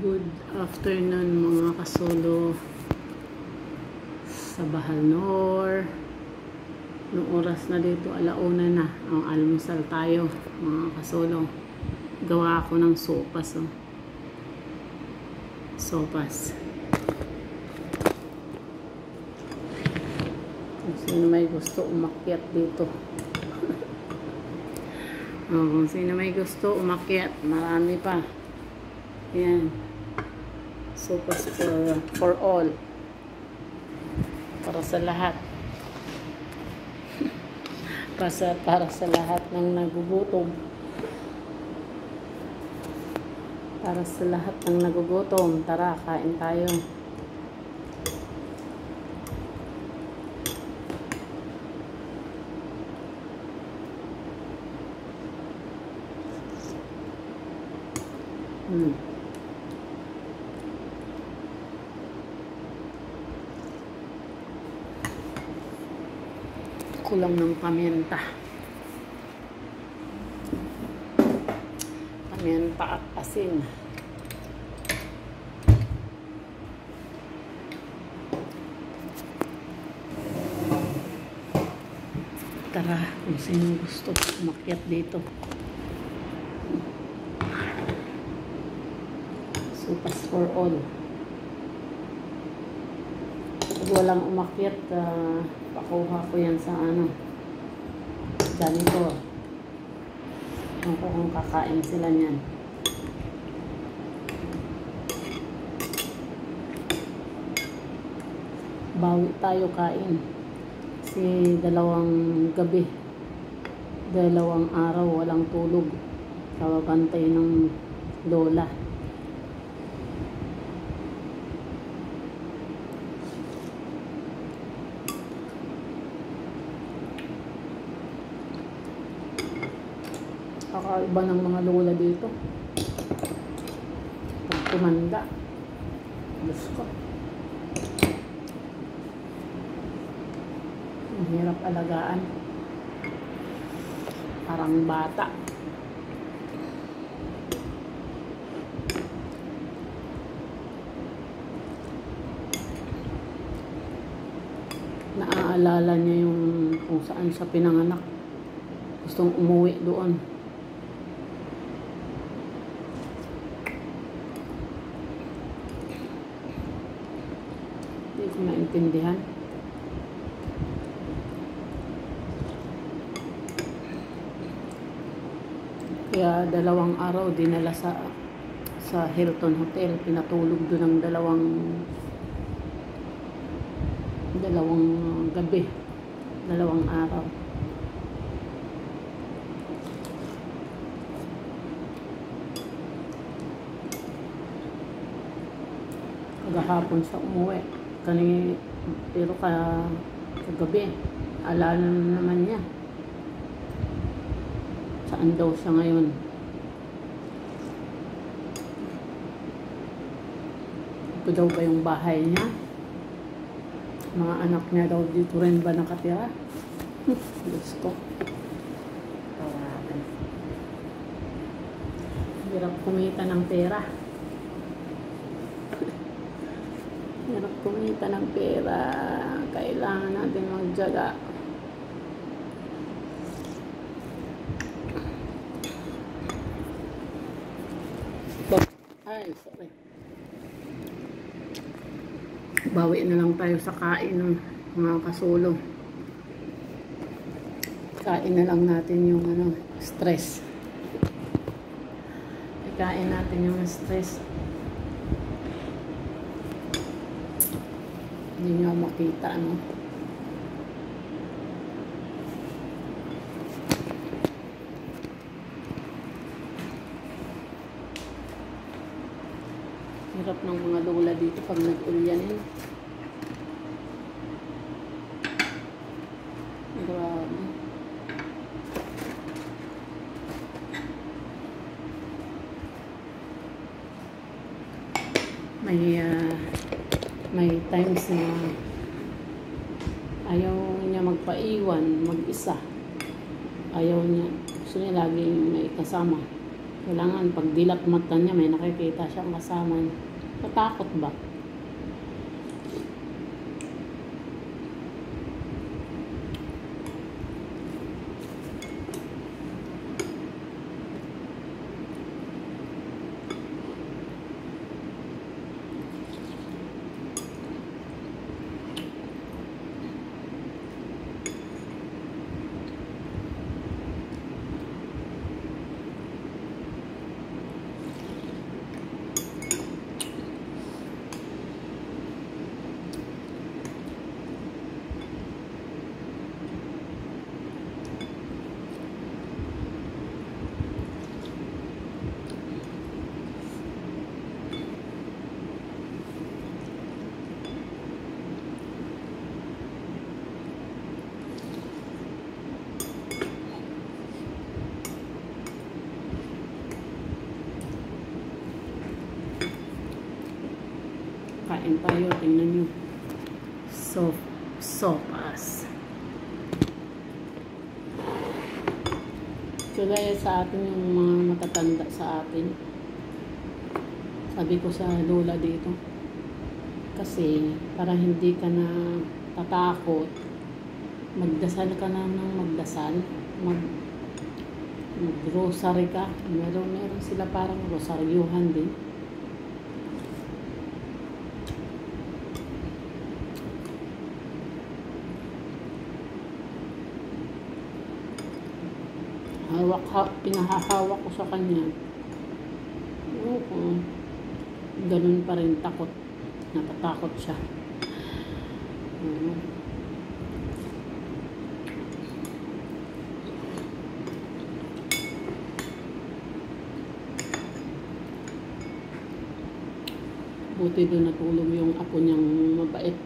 Good afternoon mga kasolo sa Bahalnor. Noong oras na dito, alauna na. Ang almusal tayo mga kasolo. Gawa ako ng sopas. Oh. Sopas. Kung sino may gusto umakyat dito. Kung sino may gusto umakyat, marami pa. Yan. Sopas for all. Para sa lahat. para sa lahat ng nagugutom. Para sa lahat ng nagugutom. Tara, kain tayo. Kulang ng paminta. Paminta at asin. Tara, kung sino gusto umakyat dito. Sopas for all. Pag walang umakyat, pakuha ko yan sa ganito. Ano ko kung kakain sila niyan. Bawi tayo kain. Kasi 2 gabi, 2 araw walang tulog. Kawabantay ng lola. Kakaiba ng mga lola dito. Pag tumanda, Diyos ko, ang hirap alagaan. Parang bata. Naaalala niya yung kung saan siya pinanganak. Gustong umuwi doon. Hindi ko maintindihan. Kaya 2 araw dinala sa Hilton Hotel. Pinatulog doon ng 2 gabi. 2 araw. Kagahapon sa umuwi. Pero kagabi, alala naman niya. Saan daw siya ngayon? Ito daw ba yung bahay niya? Mga anak niya daw dito rin ba nakatira? Diyos ko. Tawagan. Hirap kumita ng pera. Hirap kumita ng pera. Kailangan natin magtiyaga. Ay, sorry. Bawi na lang tayo sa kain ng mga kasolo. Kain na lang natin yung stress. Kain natin yung stress. Hindi nyo makita, no? Hirap ng mga lola dito pag nag-ulyanin. Grabe. May times na ayaw niya magpaiwan, mag-isa. Ayaw niya. Gusto niya laging may kasama. Kailangan pag dilat mata niya, may nakikita siyang kasama. Tatakot ba? Kain tayo, tingnan nyo. Sopas. Kagaya sa atin yung mga matatanda sa atin. Sabi ko sa lola dito. Kasi para hindi ka na tatakot, magdasal ka na ng magdasal. Mag-rosary ka. Meron sila parang rosaryuhan din. Pinahahawak ko sa kanya. Oo. Ganun pa rin, takot. Natatakot siya. Buti doon natulog yung apo niyang mabait.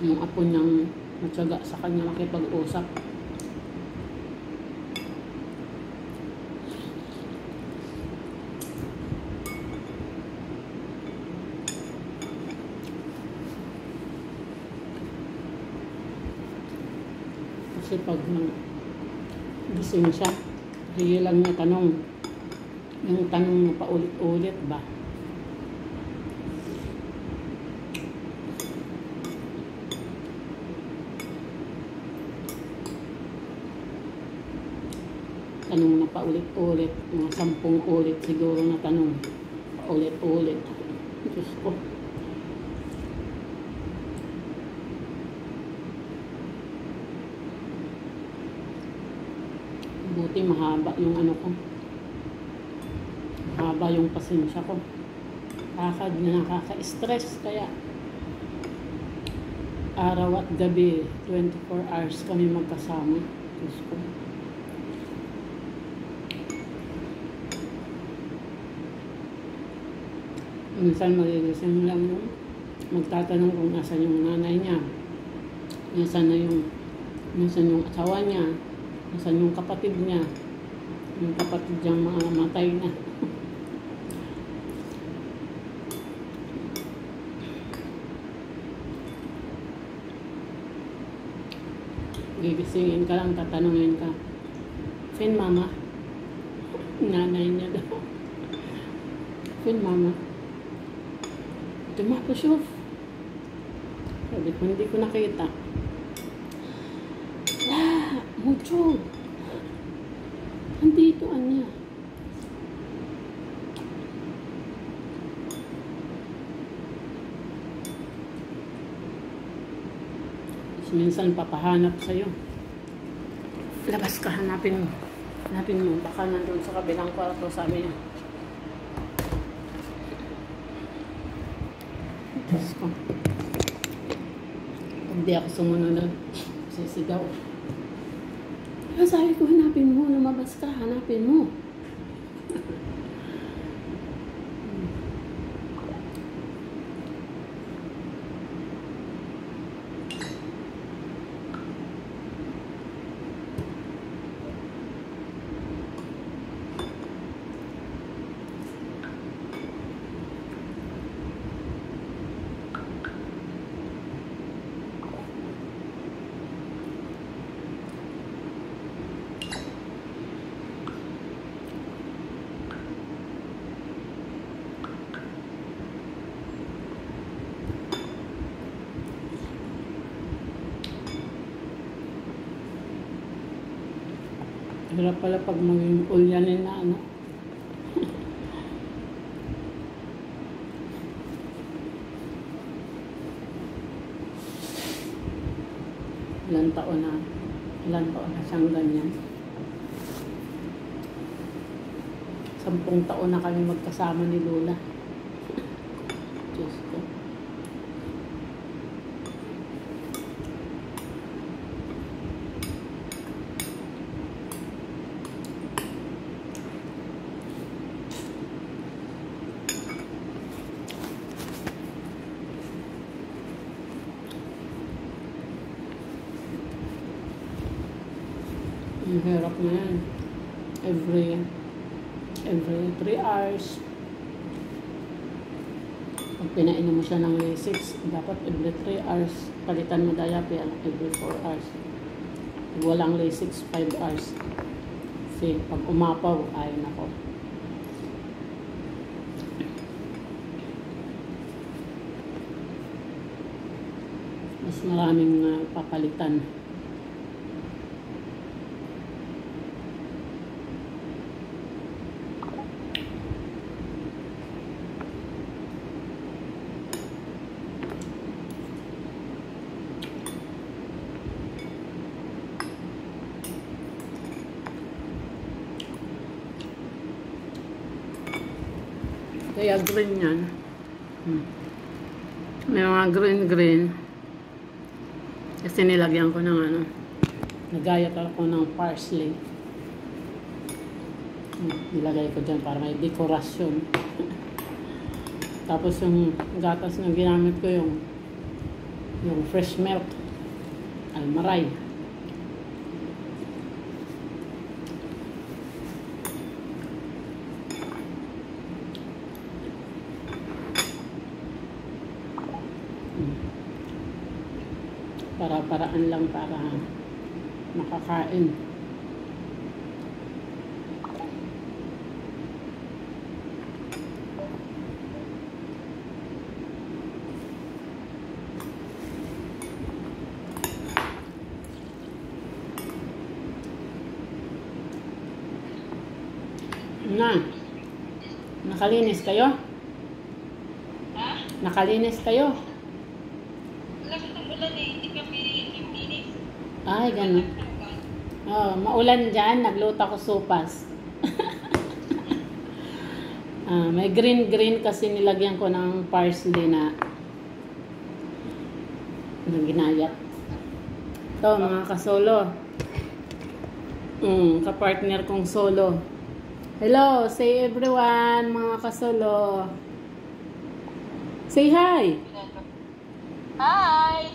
Yung apo niyang matyaga sa kanya makipag-usap. Kasi pag gising siya, sige lang niya tanong. Yung tanong na paulit-ulit ba? Tanong na paulit-ulit, mga 10 ulit siguro na tanong. Paulit-ulit. Diyos ko. Buti mahaba yung ano ko. Mahaba yung pasensya ko. Nakaka-stress kaya araw at gabi, 24 hours kami magkasama. Diyos ko. Minsan magigising lang yun. Magtatanong kung nasan yung nanay niya. Nasan yung asawa niya. Nasan yung kapatid niya. Yung kapatid niyang mamatay na. Gigisingin ka lang, tatanungin ka. Fin mama? Nanay niya daw. Fin mama? Tumapo siya. Sabi ko, hindi ko nakita. Mucho. Andito niya. Minsan papahanap sa'yo. Labas ka, hanapin mo. Hanapin mo. Baka nandun sa kabilang kwarto, sabi niya. Diyos ko. Pag di ako sumunod, sisigaw. Sabi ko, hanapin mo. Lumabas ka, hanapin mo. Hirap pala pag maging ulyanin na ano. Ilan taon na siyang ganyan. 10 taon na kami magkasama ni Lola. Diyos ko. Ang hirap na yan. Every 3 hours. Pag pinainom mo siya ng Lasix, dapat every 3 hours. Palitan mo diaper every 4 hours. Pag walang Lasix, 5 hours. Kasi pag umapaw, ay nako. Mas maraming papalitan. Kaya green yan. May mga green. Kasi nilagyan ko ng ano. Nagayat ako ng parsley. Nilagay ko dyan para may dekorasyon. Tapos yung gatas na ginamit ko yung fresh milk. Almaray. Para-paraan lang para makakain. Nakalinis kayo? Ha? Nakalinis kayo? Lakas ng ulan eh, hindi kami linis. Ay, ganun. Oh, maulan dyan, nagluto ko sopas. May green kasi nilagyan ko ng parsley na ginayat. Ito, mga kasolo. Kapartner kong solo. Hello, say everyone, mga kasolo. Say hi. Hi.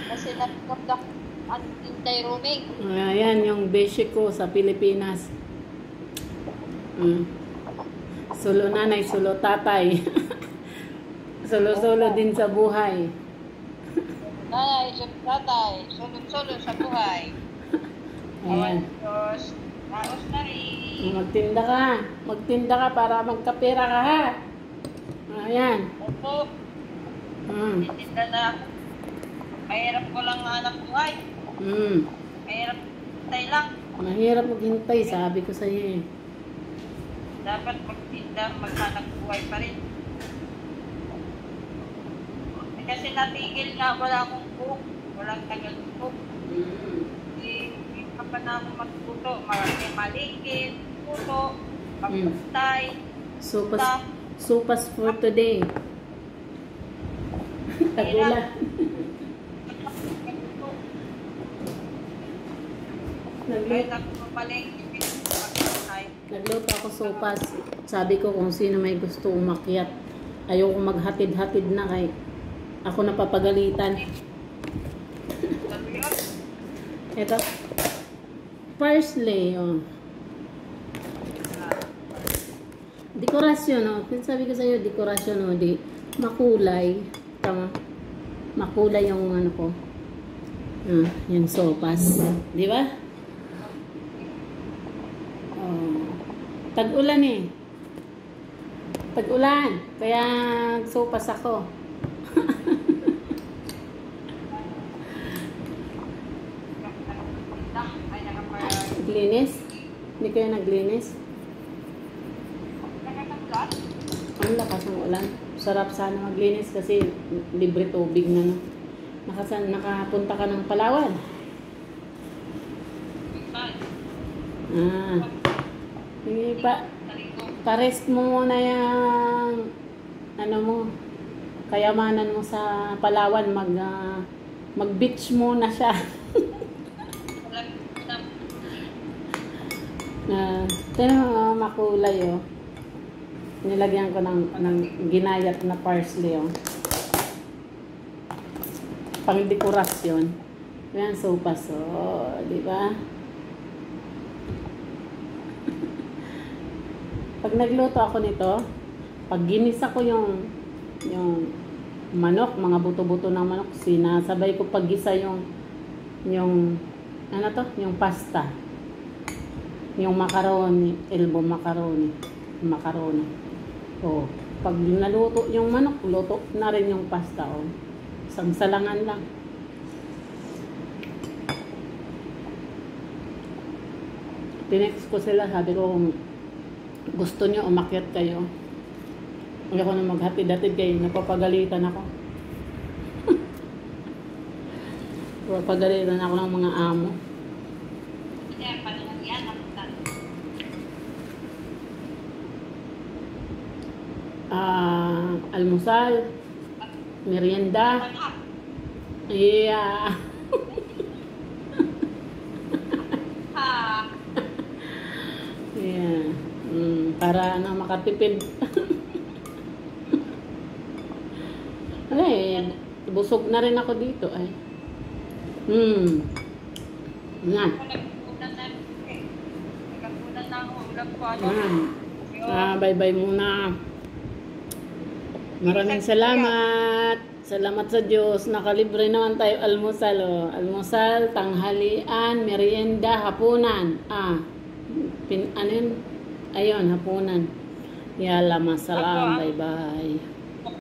Kasi nagkapdak at hintay roaming. Ayan, yung basic ko sa Pilipinas. Solo nanay, solo tatay. Solo din sa buhay. Nanay, tatay, solo sa buhay. Ayan. Diyos, naos na rin. Magtinda ka para magkapera ka, ha? Ayan. Opo, titinda na ako. Mahirap ko lang anak buhay. Mahirap hintay lang. Mahirap maghintay, sabi ko sa iyo. Dapat magtinda, maghanap buhay pa rin. Kasi natigil na, wala akong cook. Walang tagal-cook. Hindi pa na ako magputo. Marami maligid, puto, pagpuntay, Sopas for today. Tagula. Nagluto ako sopas. Sabi ko kung sino may gusto umakyat. Ayoko maghatid-hatid na kay ako napapagalitan. Ito. Parsley, oh. Dekorasyon, oh. Sabi ko sa iyo, dekorasyon, oh. Di makulay. Tama. Makulay yung ano ko. Yung sopas. Di ba? Oh. Tag-ulan eh. Tag-ulan. Kaya sopas ako. naglinis? Hindi kayo naglinis? Nakatanggal? Ang lakas ng ulan. Sarap sana maglinis kasi libre tubig na, no? Nakapunta ka ng Palawan. Ah. Hindi pa. Pa-rest mo muna yung ano mo, kayamanan mo sa Palawan. Mag-beach muna siya. Ito makulay, oh. Nilagyan ko ng ginayat na parsley, oh. Pang dekorasyon. Yan, sopas, oh. Di ba? Pag nagluto ako nito, pag ginisa ko yung manok, mga buto-buto ng manok, sinasabay ko paggisa yung ano to, yung pasta. Yung macaroni, elbow macaroni. Oh, pag naluto yung manok, luto na rin yung pasta, oh. Isang salangan lang. Tinext ko sila, sabi ko kung gusto nyo umakyat kayo. Hindi ako na maghatid-hatid kayo, napapagalitan ako. Napapagalitan ako ng mga amo. Almusal, merienda. Yeah. Yeah. Para ano, makatipid. Ay, busog na rin ako dito ay. Yan. Bye-bye muna. Maraming salamat. Salamat sa Diyos. Nakalibre naman tayo almusal. Oh. Almusal, tanghalian, merienda, hapunan. Ano yun? Ayun, hapunan. Yala, masalam. Bye-bye.